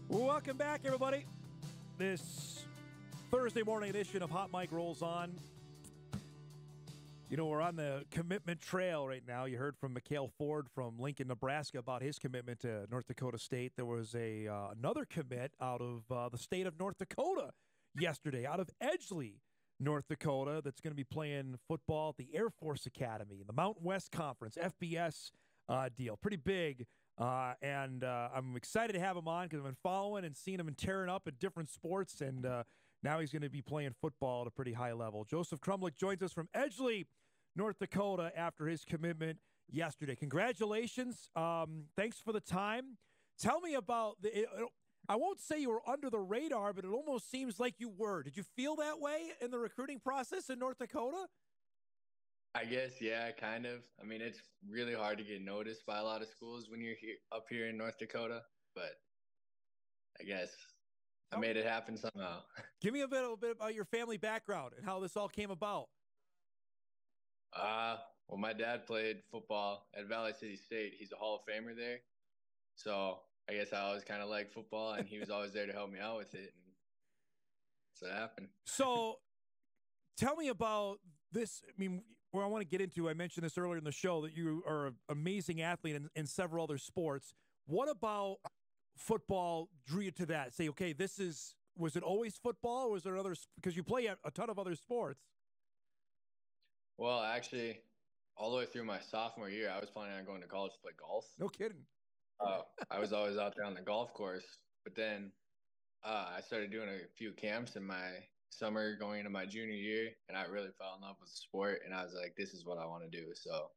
Welcome back, everybody. This Thursday morning edition of Hot Mic rolls on. You know, we're on the commitment trail right now. You heard from Mikhail Ford from Lincoln, Nebraska about his commitment to North Dakota State. There was another commit out of the state of North Dakota yesterday, out of Edgeley, North Dakota, that's going to be playing football at the Air Force Academy, the Mountain West Conference, FBS deal. Pretty big. And I'm excited to have him on because I've been following and seeing him and tearing up in different sports, and now he's going to be playing football at a pretty high level. Joseph Kramlich joins us from Edgeley, North Dakota, after his commitment yesterday. Congratulations. Thanks for the time. Tell me about I won't say you were under the radar, but it almost seems like you were. Did you feel that way in the recruiting process in North Dakota? I guess, yeah, kind of. I mean, it's really hard to get noticed by a lot of schools when you're up here in North Dakota, but I guess I made it happen somehow. Give me a little bit about your family background and how this all came about. Well, my dad played football at Valley City State. He's a Hall of Famer there. So I guess I always kind of liked football, and he was always there to help me out with it. And so it happened. So tell me about this. I mean, where I want to get into, I mentioned this earlier in the show, that you are an amazing athlete in several other sports. What about football drew you to that? Say, okay, was it always football, or was there other, because you play a ton of other sports? Well, actually, all the way through my sophomore year, I was planning on going to college to play golf. No kidding. I was always out there on the golf course, but then I started doing a few camps in my summer going into my junior year, and I really fell in love with the sport, and I was like, this is what I want to do. So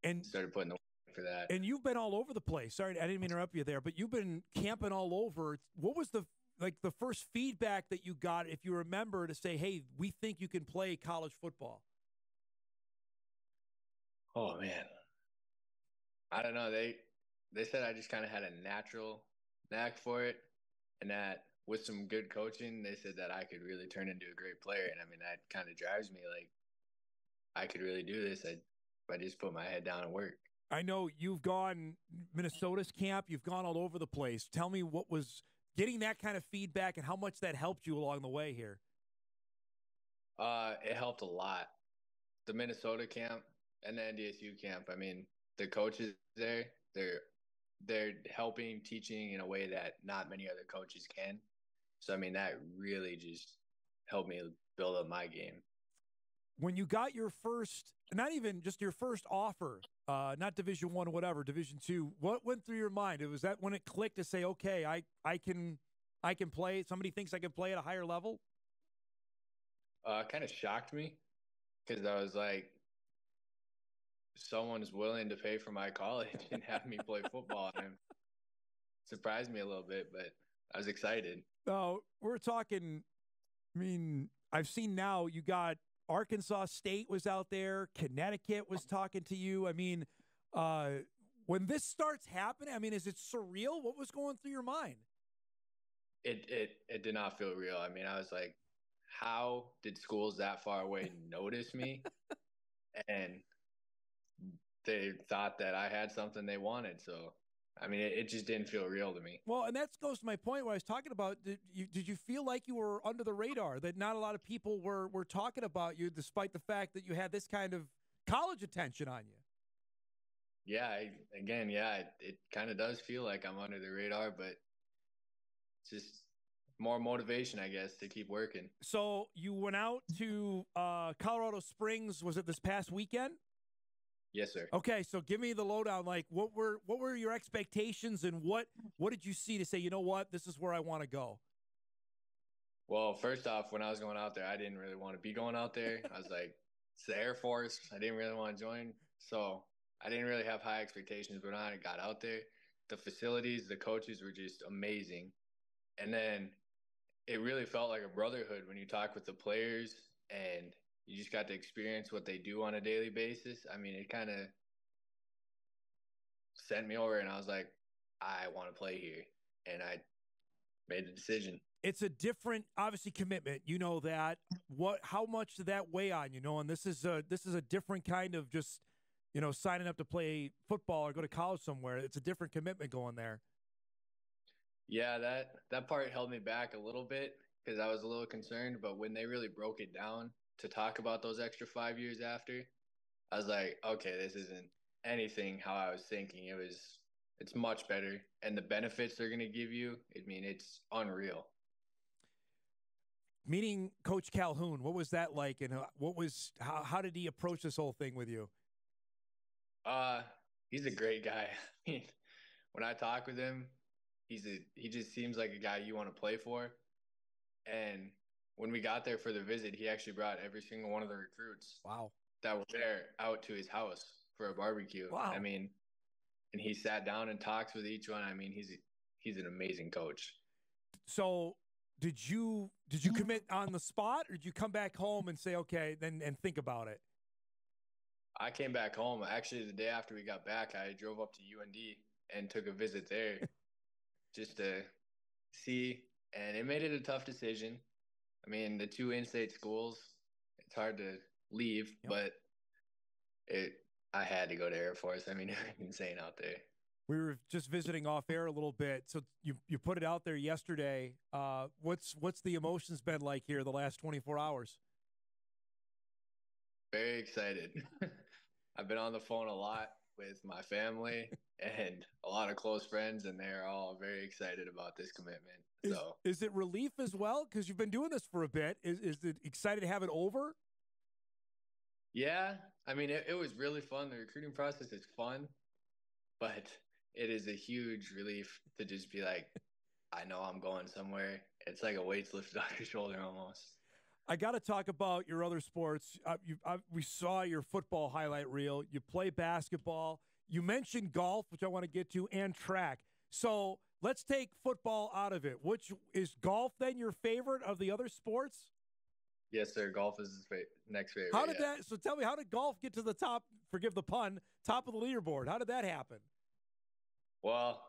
and started putting the work for that. And you've been all over the place. Sorry, I didn't mean to interrupt you there, but you've been camping all over. What was the first feedback that you got, if you remember, to say, hey, we think you can play college football? Oh man, I don't know. They said I just kind of had a natural knack for it, and that with some good coaching, they said that I could really turn into a great player. And I mean, that kind of drives me. Like, I could really do this if I just put my head down and work. I know you've gone Minnesota's camp. You've gone all over the place. Tell me what was getting that kind of feedback and how much that helped you along the way here. It helped a lot. The Minnesota camp and the NDSU camp. I mean, the coaches there, they're helping, teaching in a way that not many other coaches can. So, I mean, that really just helped me build up my game. When you got your first, not even just your first offer, not Division I or whatever, Division II, what went through your mind? Was that when it clicked to say, okay, I can play, somebody thinks I can play at a higher level? It kind of shocked me because I was like, someone's willing to pay for my college and have me play football. And it surprised me a little bit, but I was excited. Oh, we're talking, I mean, I've seen now you got Arkansas State was out there. Connecticut was talking to you. I mean, when this starts happening, I mean, is it surreal? What was going through your mind? It did not feel real. I mean, I was like, how did schools that far away notice me? And they thought that I had something they wanted. So, I mean, it just didn't feel real to me. Well, and that goes to my point where I was talking about, did you feel like you were under the radar, that not a lot of people were talking about you, despite the fact that you had this kind of college attention on you? Yeah, it kind of does feel like I'm under the radar, but it's just more motivation, I guess, to keep working. So you went out to Colorado Springs, was it this past weekend? Yes, sir. Okay, so give me the lowdown. Like, what were your expectations, and what did you see to say, you know what, this is where I want to go? Well, first off, when I was going out there, I didn't really want to be going out there. I was like, it's the Air Force. I didn't really want to join. So I didn't really have high expectations. But when I got out there, the facilities, the coaches were just amazing. And then it really felt like a brotherhood when you talk with the players and you just got to experience what they do on a daily basis. I mean, it kind of sent me over, and I was like, I want to play here. And I made the decision. It's a different, obviously, commitment. You know that. How much did that weigh on you? And this is a different kind of just, signing up to play football or go to college somewhere. It's a different commitment going there. Yeah, that part held me back a little bit because I was a little concerned. But when they really broke it down to talk about those extra 5 years after, I was like, okay, this isn't anything how I was thinking. It's much better, and the benefits they're gonna give you. I mean, it's unreal. Meeting Coach Calhoun, what was that like, and how did he approach this whole thing with you? Uh, he's a great guy. I mean, when I talk with him, he just seems like a guy you want to play for. And when we got there for the visit, he actually brought every single one of the recruits Wow. that were there out to his house for a barbecue. Wow. I mean, and he sat down and talks with each one. I mean, he's an amazing coach. So did you commit on the spot, or did you come back home and say, okay, then and think about it? I came back home. Actually, the day after we got back, I drove up to UND and took a visit there just to see. And it made it a tough decision. I mean, the two in-state schools, it's hard to leave, Yep. but I had to go to Air Force. I mean, it was insane out there. We were just visiting off air a little bit. So you put it out there yesterday. What's the emotions been like here the last 24 hours? Very excited. I've been on the phone a lot with my family and a lot of close friends, and they're all very excited about this commitment. Is it relief as well? Because you've been doing this for a bit. Is it excited to have it over? Yeah. I mean, it was really fun. The recruiting process is fun, but it is a huge relief to just be like, I know I'm going somewhere. It's like a weight's lifted off your shoulder almost. I got to talk about your other sports. We saw your football highlight reel. You play basketball. You mentioned golf, which I want to get to, and track. So let's take football out of it. Which is golf then your favorite of the other sports? Yes, sir. Golf is his next favorite. How did that? So tell me, how did golf get to the top? Forgive the pun. Top of the leaderboard. How did that happen? Well,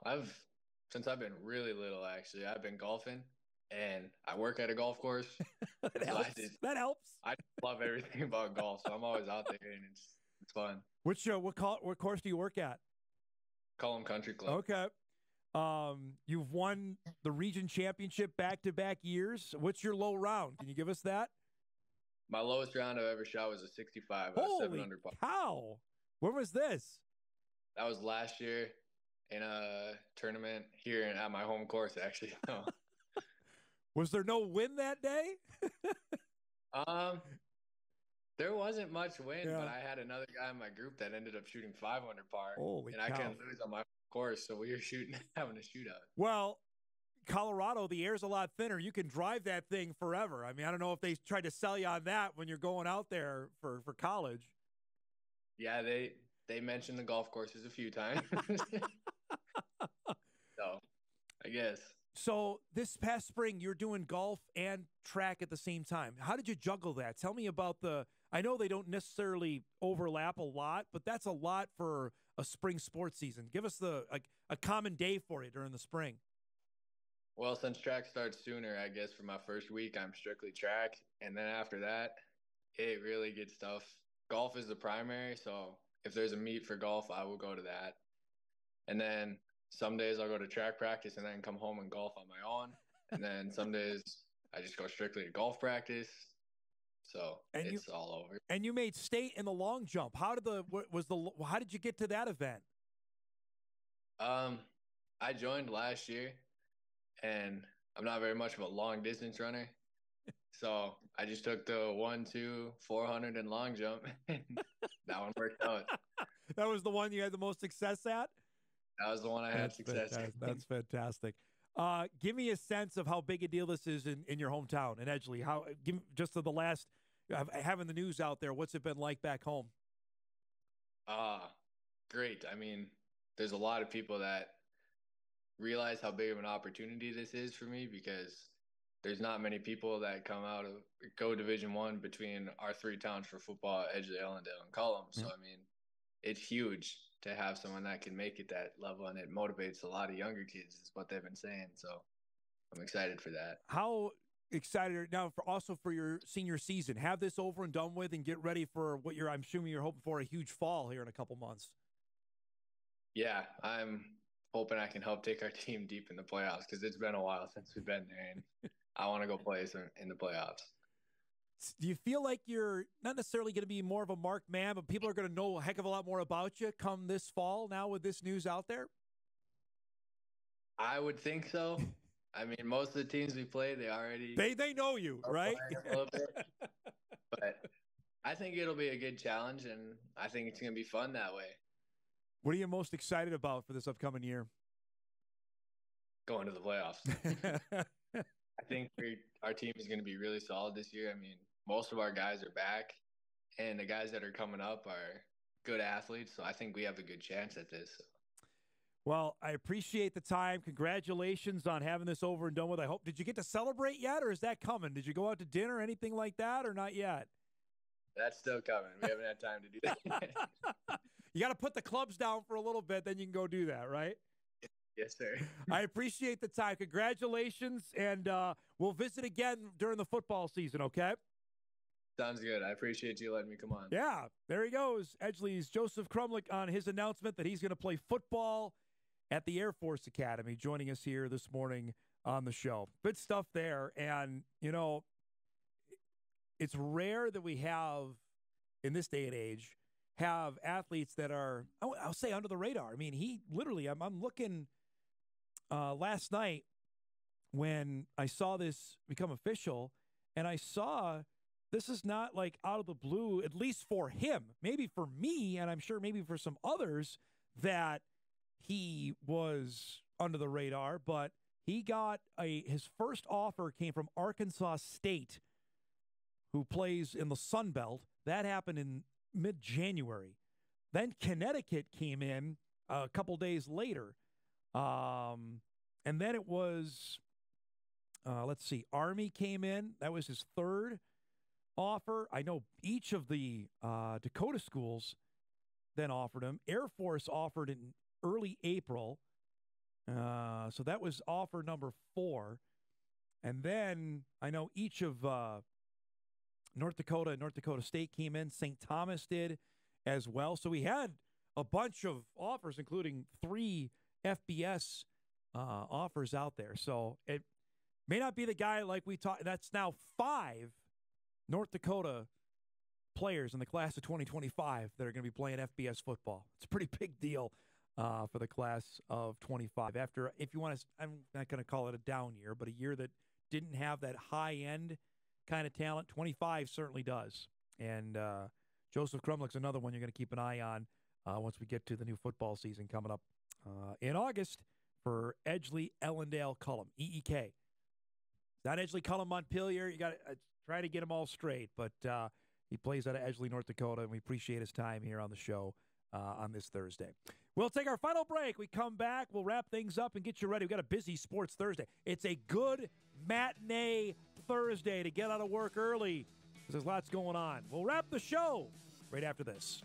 since I've been really little, actually, I've been golfing, and I work at a golf course. That helps. That helps. I love everything about golf, so I'm always out there, and it's fun. What course do you work at? Cullum Country Club. Okay. You've won the region championship back-to-back years. What's your low round? Can you give us that? My lowest round I've ever shot was a 65. Holy 7 under par. Cow! Where was this? That was last year in a tournament here at my home course, actually. No. Was there no win that day? There wasn't much win, but I had another guy in my group that ended up shooting 5 under par. Holy cow. I couldn't lose on my course, so we were having a shootout. Well, Colorado, the air's a lot thinner. You can drive that thing forever. I mean, I don't know if they tried to sell you on that when you're going out there for college. Yeah, they mentioned the golf courses a few times. So, I guess. So this past spring, you're doing golf and track at the same time. How did you juggle that? Tell me about I know they don't necessarily overlap a lot, but that's a lot for a spring sports season. Give us a common day for you during the spring. Well, since track starts sooner, I guess for my first week, I'm strictly track. And then after that, it really gets tough. Golf is the primary, so if there's a meet for golf, I will go to that. And then some days I'll go to track practice and then come home and golf on my own. And then some days I just go strictly to golf practice. So it's all over. And you made state in the long jump. How did you get to that event? I joined last year, and I'm not very much of a long distance runner. So I just took the 1, 2, 400 and long jump. That one worked out. That was the one you had the most success at? That was the one I had success in. That's fantastic. Give me a sense of how big a deal this is in your hometown in Edgeley. Just to the last, having the news out there, what's it been like back home? Great. I mean, there's a lot of people that realize how big of an opportunity this is for me because there's not many people that go Division I between our 3 towns for football, Edgeley, Ellendale, and Cullum. So, I mean, it's huge to have someone that can make it that level, and it motivates a lot of younger kids is what they've been saying. So I'm excited for that. How excited now for your senior season? Have this over and done with and get ready for I'm assuming you're hoping for a huge fall here in a couple months. Yeah, I'm hoping I can help take our team deep in the playoffs because it's been a while since we've been there, and I want to go play some in the playoffs. Do you feel like you're not necessarily going to be more of a marked man, but people are going to know a heck of a lot more about you come this fall now with this news out there? I would think so. I mean, most of the teams we play, they know you, right? A little bit. But I think it'll be a good challenge, and I think it's going to be fun that way. What are you most excited about for this upcoming year? Going to the playoffs. I think our team is going to be really solid this year. I mean, most of our guys are back, and the guys that are coming up are good athletes, so I think we have a good chance at this. Well, I appreciate the time. Congratulations on having this over and done with. I hope. Did you get to celebrate yet, or is that coming? Did you go out to dinner, anything like that, or not yet? That's still coming. We haven't had time to do that. You got to put the clubs down for a little bit, then you can go do that, right? Yes, sir. I appreciate the time. Congratulations, and we'll visit again during the football season, okay? Sounds good. I appreciate you letting me come on. Yeah, there he goes. Edgeley's Joseph Kramlich on his announcement that he's going to play football at the Air Force Academy, joining us here this morning on the show. Good stuff there. And, you know, it's rare that we have, in this day and age, have athletes that are, I'll say, under the radar. I mean, he literally, I'm looking last night when I saw this become official, and I saw this is not like out of the blue, at least for him, maybe for me, and I'm sure maybe for some others, that he was under the radar, but he got his first offer came from Arkansas State, who plays in the Sun Belt. That happened in mid-January. Then Connecticut came in a couple days later. And then it was, let's see, Army came in. That was his third offer. I know each of the Dakota schools then offered him. Air Force offered in early April. So that was offer number 4. And then I know each of North Dakota and North Dakota State came in. St. Thomas did as well. So we had a bunch of offers, including 3 FBS offers out there. So it may not be the guy like we talked. That's now 5 North Dakota players in the class of 2025 that are going to be playing FBS football. It's a pretty big deal for the class of 25. After, if you want to, I'm not going to call it a down year, but a year that didn't have that high-end kind of talent. 25 certainly does. And Joseph Krumlich's another one you're going to keep an eye on once we get to the new football season coming up in August for Edgeley, Ellendale, Cullum, EEK. It's not Edgeley, Cullum, Montpelier. You got to try to get them all straight, but he plays out of Edgeley, North Dakota, and we appreciate his time here on the show on this Thursday. We'll take our final break. We come back. We'll wrap things up and get you ready. We've got a busy Sports Thursday. It's a good matinee Thursday to get out of work early because there's lots going on. We'll wrap the show right after this.